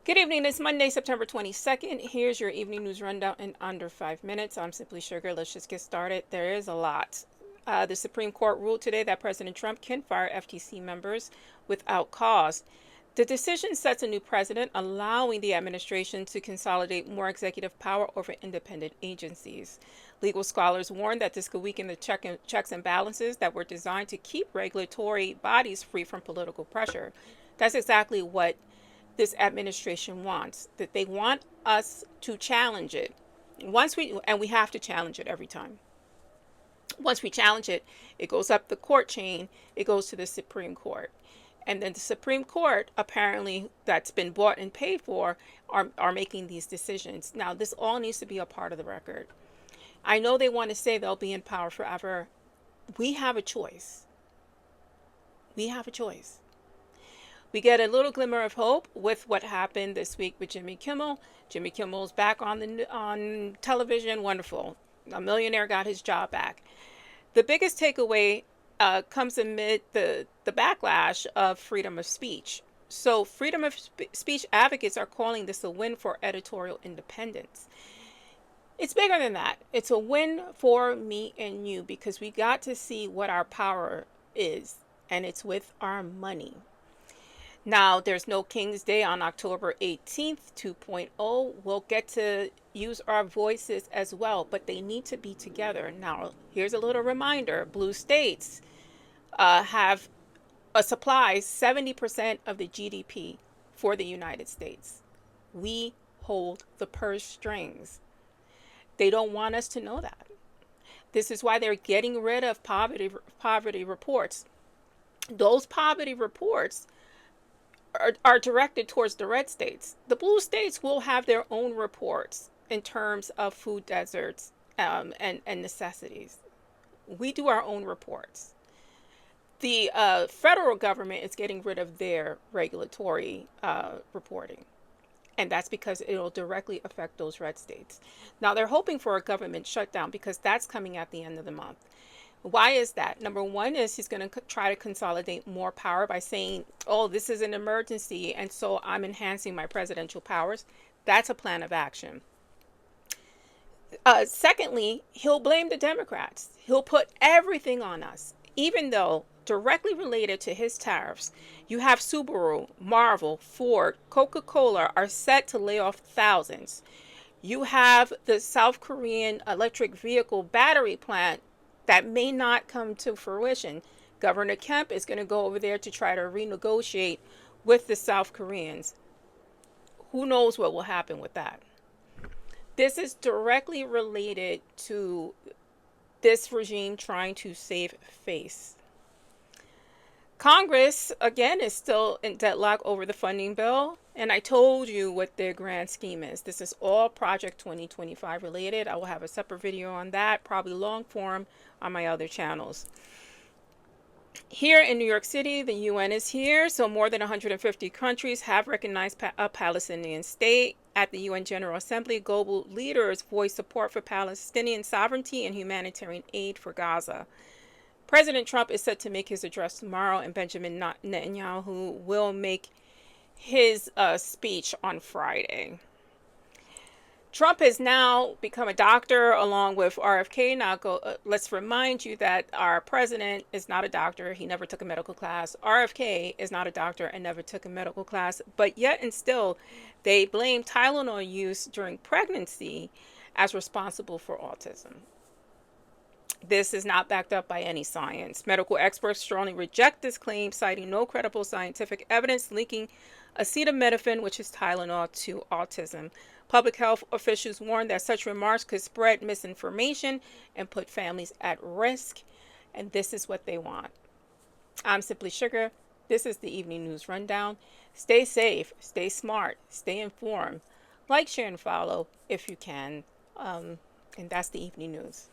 Good evening. It's Monday, September 22nd. Here's your evening news rundown in under 5 minutes. I'm Simply Sugar. Let's just get started. There is a lot. The Supreme Court ruled today that President Trump can fire FTC members without cause. The decision sets a new precedent, allowing the administration to consolidate more executive power over independent agencies. Legal scholars warn that this could weaken the checks and balances that were designed to keep regulatory bodies free from political pressure. That's exactly what this administration wants, that they want us to challenge it. We have to challenge it every time. Once we challenge it, it goes up the court chain, it goes to the Supreme Court. And then the Supreme Court, apparently, that's been bought and paid for, are making these decisions. Now, this all needs to be a part of the record. I know they want to say they'll be in power forever. We have a choice. We have a choice. We get a little glimmer of hope with what happened this week with Jimmy Kimmel. Jimmy Kimmel's back on television. Wonderful. A millionaire got his job back. The biggest takeaway comes amid the backlash of freedom of speech. So freedom of speech advocates are calling this a win for editorial independence. It's bigger than that. It's a win for me and you because we got to see what our power is, and it's with our money. Now, there's no King's Day on October 18th, 2.0. We'll get to use our voices as well, but they need to be together. Now, here's a little reminder. Blue states have a supply 70% of the GDP for the United States. We hold the purse strings. They don't want us to know that. This is why they're getting rid of poverty reports. Those poverty reports are directed towards the red states. The blue states will have their own reports in terms of food deserts and necessities. We do our own reports. The federal government is getting rid of their regulatory reporting. And that's because it'll directly affect those red states. Now, they're hoping for a government shutdown because that's coming at the end of the month. Why is that? Number one is he's going to try to consolidate more power by saying, oh, this is an emergency, and so I'm enhancing my presidential powers. That's a plan of action. Secondly, he'll blame the Democrats. He'll put everything on us, even though directly related to his tariffs, you have Subaru, Marvel, Ford, Coca-Cola are set to lay off thousands. You have the South Korean electric vehicle battery plant that may not come to fruition. Governor Kemp is going to go over there to try to renegotiate with the South Koreans. Who knows what will happen with that? This is directly related to this regime trying to save face. Congress, again, is still in deadlock over the funding bill. And I told you what their grand scheme is. This is all Project 2025 related. I will have a separate video on that, probably long form on my other channels. Here in New York City, the UN is here. So more than 150 countries have recognized a Palestinian state. At the UN General Assembly, global leaders voiced support for Palestinian sovereignty and humanitarian aid for Gaza. President Trump is set to make his address tomorrow, and Benjamin Netanyahu will make his speech on Friday. Trump has now become a doctor along with RFK. Now, let's remind you that our president is not a doctor. He never took a medical class. RFK is not a doctor and never took a medical class. But yet and still, they blame Tylenol use during pregnancy as responsible for autism. This is not backed up by any science. Medical experts strongly reject this claim, citing no credible scientific evidence linking acetaminophen, which is Tylenol, to autism. Public health officials warn that such remarks could spread misinformation and put families at risk. And this is what they want. I'm Simply Sugar. This is the Evening News Rundown. Stay safe, stay smart, stay informed. Like, share, and follow if you can. And that's the Evening News.